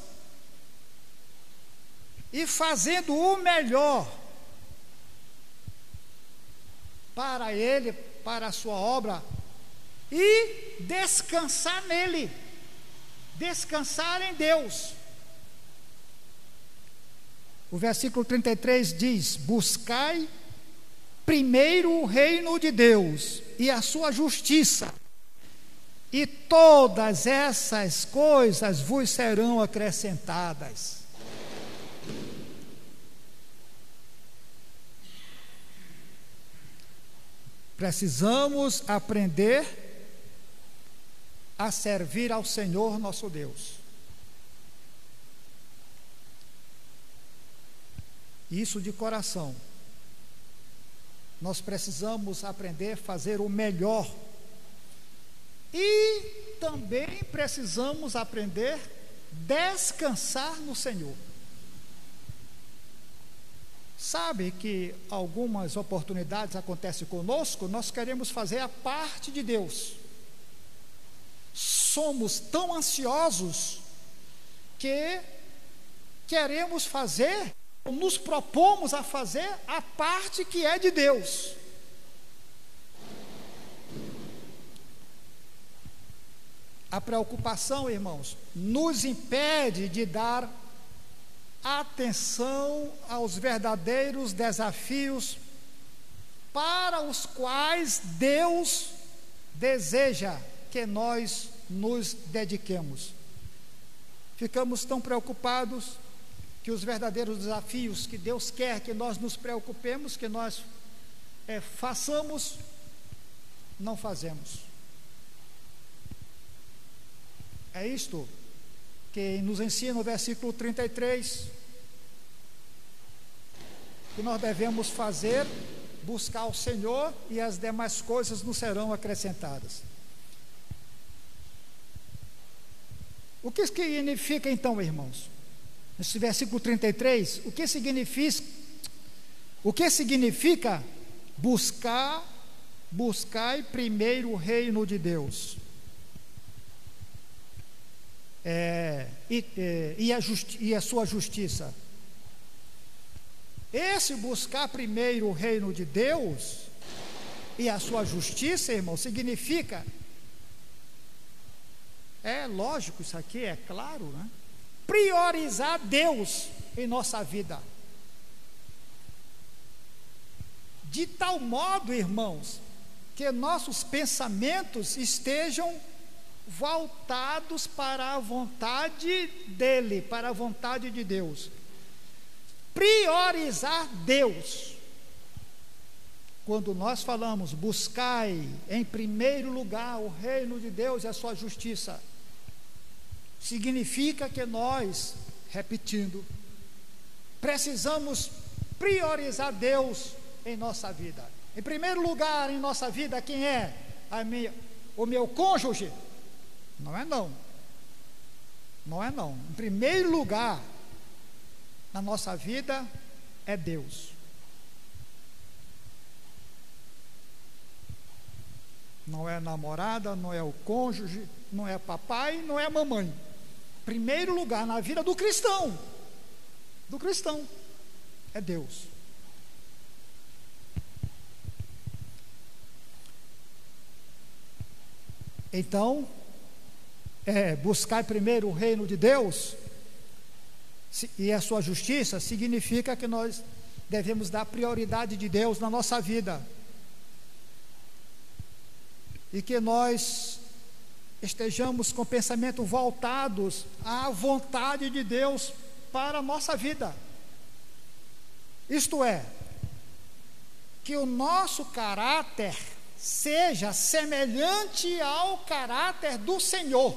Speaker 1: e fazendo o melhor para Ele, para a sua obra, e descansar nele, descansar em Deus. O versículo 33 diz: buscai primeiro o reino de Deus e a sua justiça, e todas essas coisas vos serão acrescentadas. Precisamos aprender a servir ao Senhor nosso Deus. Isso de coração. Nós precisamos aprender a fazer o melhor. E também precisamos aprender a descansar no Senhor. Sabe que algumas oportunidades acontecem conosco, nós queremos fazer a parte de Deus. Somos tão ansiosos que queremos fazer, nos propomos a fazer a parte que é de Deus. A preocupação, irmãos, nos impede de dar atenção aos verdadeiros desafios para os quais Deus deseja que nós nos dediquemos. Ficamos tão preocupados que os verdadeiros desafios que Deus quer que nós nos preocupemos, que nós façamos, não fazemos. É isto que nos ensina o versículo 33, que nós devemos fazer, buscar o Senhor, e as demais coisas nos serão acrescentadas. O que significa então, irmãos? Nesse versículo 33, o que significa buscai primeiro o reino de Deus? E a sua justiça. Esse buscar primeiro o reino de Deus e a sua justiça, irmão, significa, é lógico isso aqui, é claro, né? Priorizar Deus em nossa vida, de tal modo, irmãos, que nossos pensamentos estejam voltados para a vontade dEle, para a vontade de Deus. Priorizar Deus. Quando nós falamos, buscai em primeiro lugar o reino de Deus e a sua justiça, significa que nós, repetindo, precisamos priorizar Deus em nossa vida. Em primeiro lugar em nossa vida, quem é? O meu cônjuge? Não é não. Não é não. Em primeiro lugar na nossa vida é Deus. não é namorada, não é o cônjuge, não é papai, não é mamãe. Primeiro lugar na vida do cristão é Deus. Então, buscar primeiro o reino de Deus e a sua justiça significa que nós devemos dar prioridade de Deus na nossa vida, e que nós estejamos com pensamento voltados à vontade de Deus para a nossa vida. Isto é, que o nosso caráter seja semelhante ao caráter do Senhor.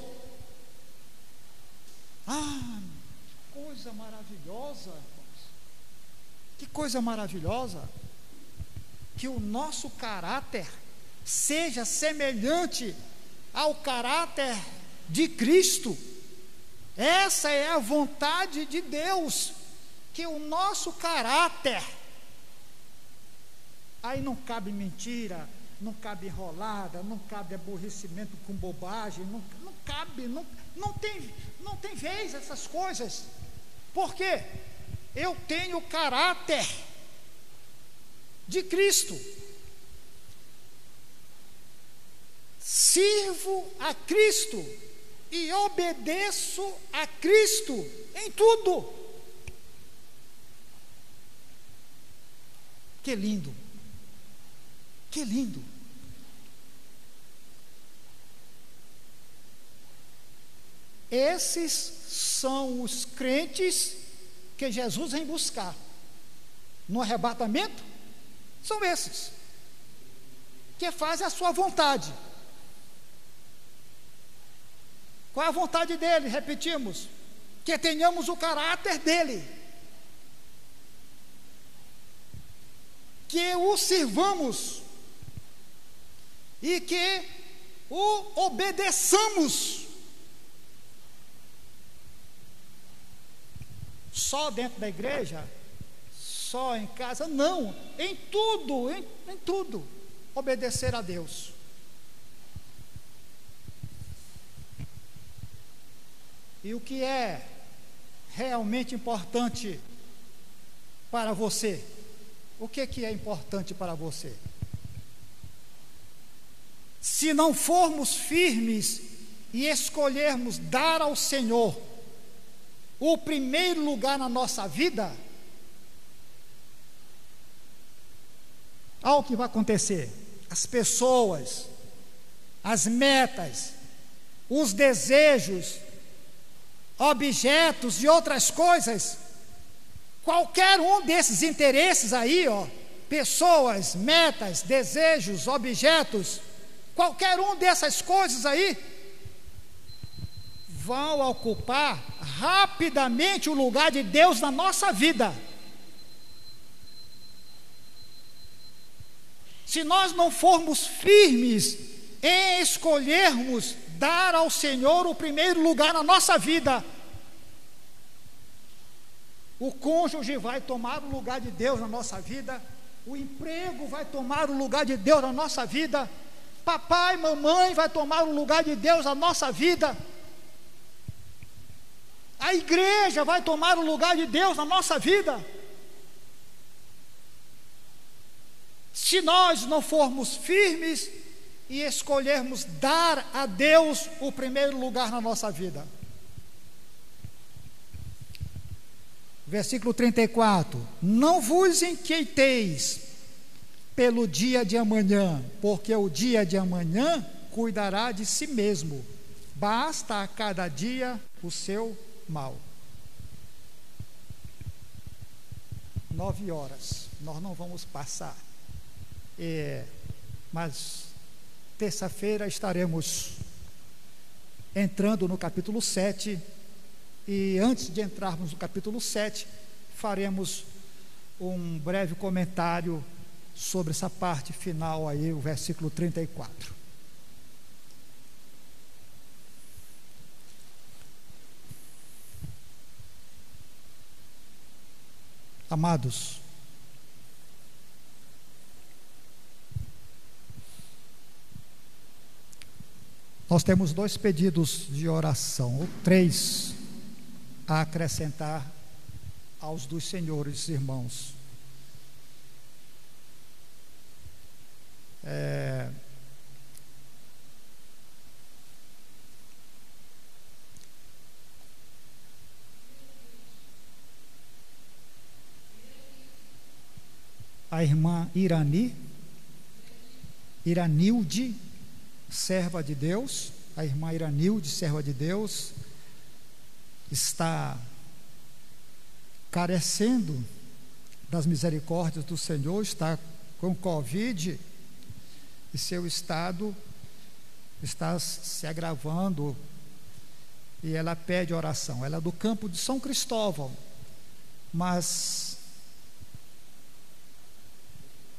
Speaker 1: Que coisa maravilhosa, irmãos. Que coisa maravilhosa, que o nosso caráter seja semelhante ao caráter de Cristo. Essa é a vontade de Deus, que o nosso caráter, aí não cabe mentira, não cabe enrolada, não cabe aborrecimento com bobagem, não cabe, não tem vez essas coisas. Por quê? Eu tenho o caráter de Cristo. Sirvo a Cristo e obedeço a Cristo em tudo. Que lindo! Que lindo! Esses são os crentes que Jesus vem buscar no arrebatamento. São esses que fazem a sua vontade. Qual é a vontade dele? Repetimos: que tenhamos o caráter dele, que o sirvamos e que o obedeçamos. Só dentro da igreja? Só em casa? Não, em tudo, em tudo, obedecer a Deus. E o que é realmente importante para você? O que é importante para você? Se não formos firmes e escolhermos dar ao Senhor o primeiro lugar na nossa vida, olha o que vai acontecer. As pessoas, as metas, os desejos, objetos e outras coisas, qualquer um desses interesses aí, pessoas, metas, desejos, objetos, qualquer um dessas coisas aí, vão ocupar rapidamente o lugar de Deus na nossa vida. Se nós não formos firmes em escolhermos dar ao Senhor o primeiro lugar na nossa vida, o cônjuge vai tomar o lugar de Deus na nossa vida, o emprego vai tomar o lugar de Deus na nossa vida, papai, mamãe vai tomar o lugar de Deus na nossa vida, a igreja vai tomar o lugar de Deus na nossa vida. Se nós não formos firmes e escolhermos dar a Deus o primeiro lugar na nossa vida. Versículo 34: não vos inquieteis pelo dia de amanhã, porque o dia de amanhã cuidará de si mesmo, basta a cada dia o seu mal. 9 horas, nós não vamos passar, mas terça-feira estaremos entrando no capítulo 7, e antes de entrarmos no capítulo 7, faremos um breve comentário sobre essa parte final aí, o versículo 34. Amados, Nós temos 2 pedidos de oração, ou 3, a acrescentar aos dos senhores irmãos. A irmã Iranilde, serva de Deus, a irmã Iranilde, serva de Deus, está carecendo das misericórdias do Senhor, está com Covid e seu estado está se agravando, e ela pede oração. Ela é do campo de São Cristóvão, mas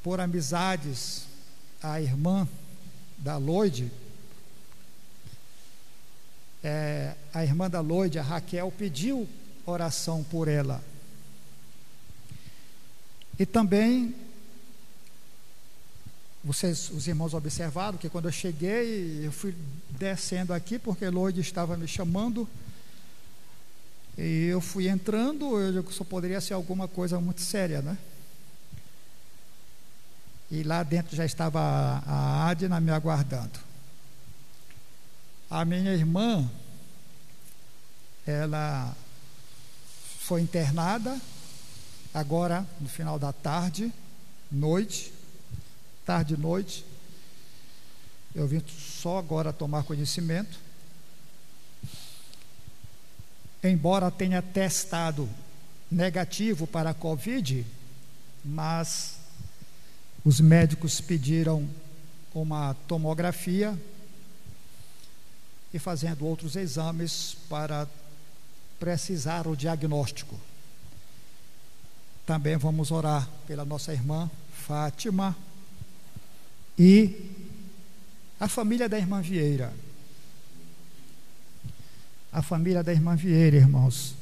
Speaker 1: por amizades, a irmã da Loide, a irmã da Loide, a Raquel, pediu oração por ela. E também, os irmãos observaram que quando eu cheguei, eu fui descendo aqui, porque Loide estava me chamando, e eu fui entrando, eu só poderia ser alguma coisa muito séria, né? E lá dentro já estava a Adna me aguardando. A minha irmã, ela foi internada agora no final da tarde e noite. Eu vim só agora tomar conhecimento. Embora tenha testado negativo para a Covid, mas os médicos pediram uma tomografia e fazendo outros exames para precisar o diagnóstico. Também vamos orar pela nossa irmã Fátima e a família da irmã Vieira. A família da irmã Vieira, irmãos,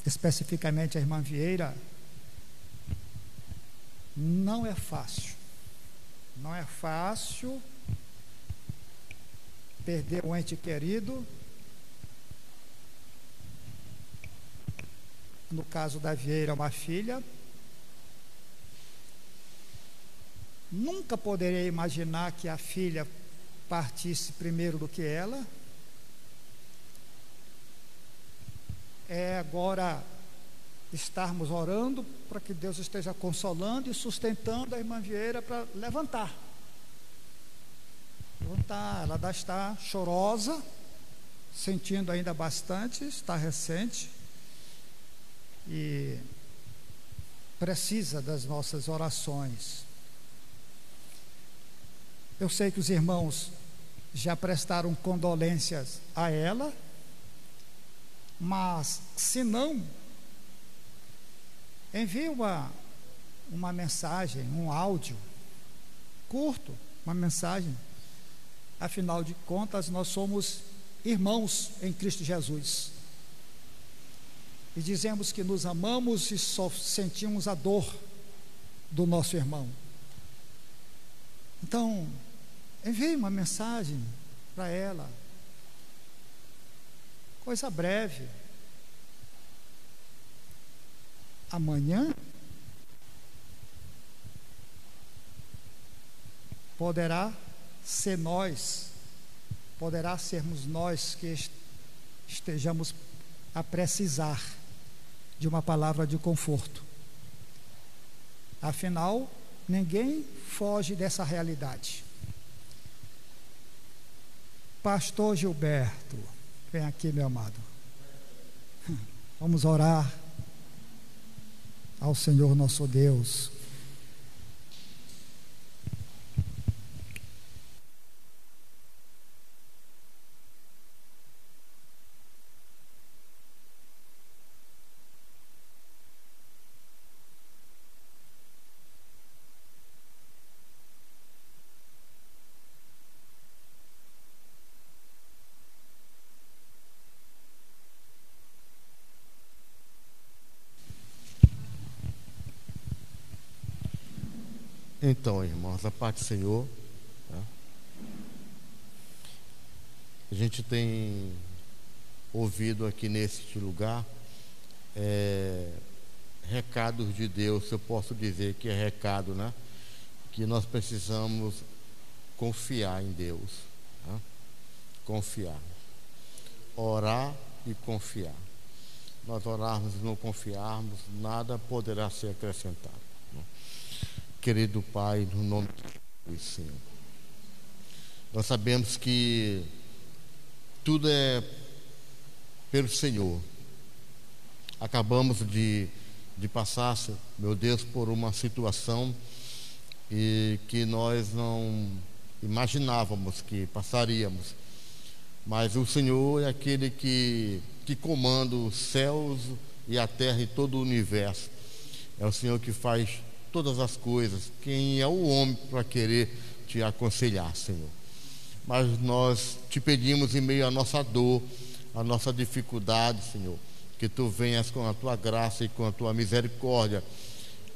Speaker 1: especificamente a irmã Vieira, não é fácil perder um ente querido. No caso da Vieira, uma filha. Nunca poderia imaginar que a filha partisse primeiro do que ela. Agora estarmos orando para que Deus esteja consolando e sustentando a irmã Vieira para levantar. Ela está chorosa, sentindo ainda bastante, está recente e precisa das nossas orações. Eu sei que os irmãos já prestaram condolências a ela, mas se não, envie uma mensagem, um áudio curto, uma mensagem. Afinal de contas, nós somos irmãos em Cristo Jesus. E dizemos que nos amamos e só sentimos a dor do nosso irmão. Então, envie uma mensagem para ela. Coisa breve. Amanhã poderá sermos nós que estejamos a precisar de uma palavra de conforto. Afinal, ninguém foge dessa realidade. Pastor Gilberto, vem aqui, meu amado. Vamos orar ao Senhor nosso Deus.
Speaker 2: Então, irmãos, a paz do Senhor, tá? a gente tem ouvido aqui neste lugar recados de Deus. Eu posso dizer que é recado, né? Que nós precisamos confiar em Deus, né? Confiar, orar e confiar. Nós orarmos e não confiarmos, nada poderá ser acrescentado, né? Querido Pai, no nome de Jesus, Senhor, nós sabemos que tudo é pelo Senhor. Acabamos de passar, meu Deus, por uma situação e que nós não imaginávamos que passaríamos, mas o Senhor é aquele que comanda os céus e a terra e todo o universo. É o Senhor que faz todas as coisas. Quem é o homem para querer te aconselhar, Senhor? Mas nós te pedimos, em meio à nossa dor, à nossa dificuldade, Senhor, que Tu venhas com a Tua graça e com a Tua misericórdia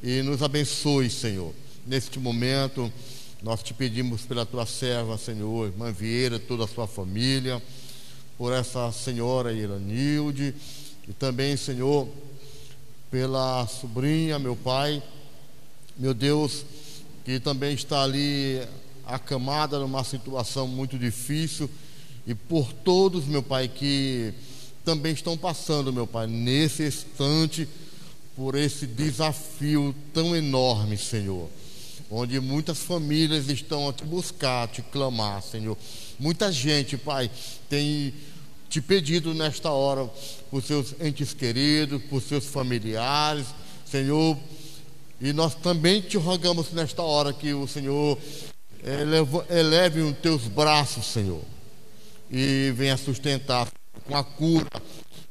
Speaker 2: e nos abençoe, Senhor. Neste momento, nós te pedimos pela Tua serva, Senhor, irmã Vieira, toda a sua família, por essa senhora Iranilde, e também, Senhor, pela sobrinha, meu Pai, meu Deus, que também está ali acamada numa situação muito difícil, e por todos, meu Pai, que também estão passando, meu Pai, nesse instante, por esse desafio tão enorme, Senhor, onde muitas famílias estão a te buscar, a te clamar, Senhor. Muita gente, Pai, tem te pedido nesta hora por seus entes queridos, por seus familiares, Senhor, e nós também te rogamos nesta hora que o Senhor eleve os teus braços, Senhor, e venha sustentar com a cura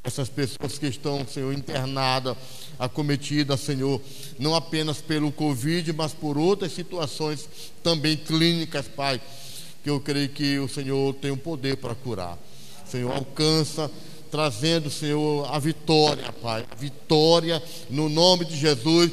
Speaker 2: essas pessoas que estão, Senhor, internadas, acometidas, Senhor, não apenas pelo Covid, mas por outras situações também clínicas, Pai, que eu creio que o Senhor tem o poder para curar. Senhor, alcança, trazendo, Senhor, a vitória, Pai, a vitória no nome de Jesus,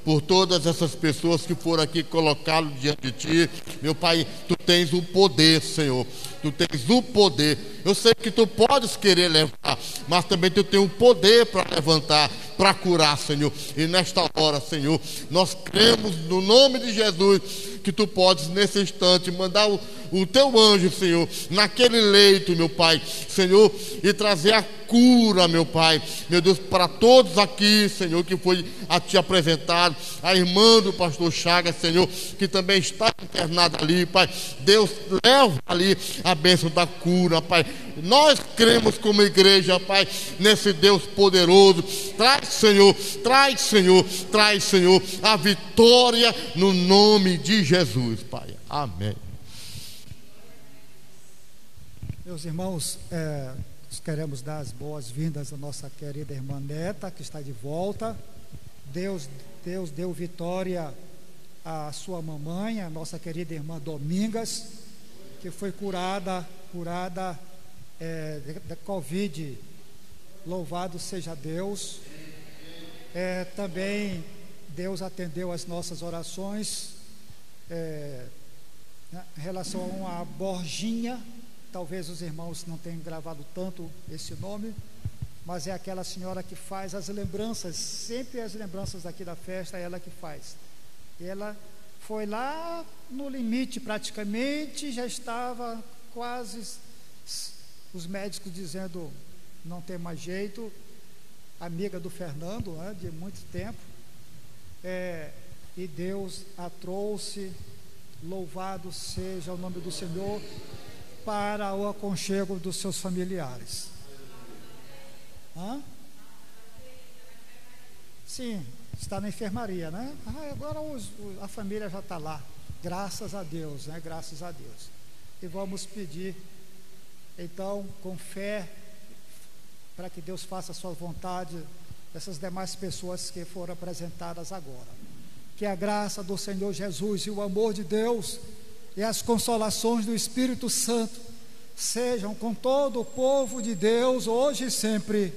Speaker 2: por todas essas pessoas que foram aqui colocá-lo diante de Ti. Meu Pai, Tu tens o poder, Senhor, Tu tens o poder. Eu sei que Tu podes querer levar, mas também Tu tens o poder para levantar, para curar, Senhor. E nesta hora, Senhor, nós cremos no nome de Jesus que Tu podes nesse instante mandar o Teu anjo, Senhor, naquele leito, meu Pai, Senhor, e trazer a cura, meu Pai, meu Deus, para todos aqui, Senhor, que foi a Ti apresentado, a irmã do pastor Chagas, Senhor, que também está internada ali, Pai. Deus, leva ali a bênção da cura, Pai. Nós cremos como igreja, Pai, nesse Deus poderoso. Traz, Senhor, traz, Senhor, traz, Senhor, a vitória no nome de Jesus, Pai. Amém.
Speaker 1: Meus irmãos, nós queremos dar as boas-vindas à nossa querida irmã Neta, que está de volta. Deus deu vitória à sua mamãe, a nossa querida irmã Domingas, que foi curada da Covid. Louvado seja Deus. Também Deus atendeu as nossas orações em relação à Borginha. Talvez os irmãos não tenham gravado tanto esse nome, mas é aquela senhora que faz as lembranças, sempre as lembranças daqui da festa, é ela que faz. E ela foi lá no limite praticamente, já estava quase, os médicos dizendo não tem mais jeito, amiga do Fernando, né, de muito tempo, e Deus a trouxe, louvado seja o nome do Senhor, para o aconchego dos seus familiares. Sim, está na enfermaria, né? Agora a família já está lá, graças a Deus, né? Graças a Deus. E vamos pedir, então, com fé, para que Deus faça a sua vontade dessas demais pessoas que foram apresentadas agora. Que a graça do Senhor Jesus e o amor de Deus e as consolações do Espírito Santo sejam com todo o povo de Deus, hoje e sempre.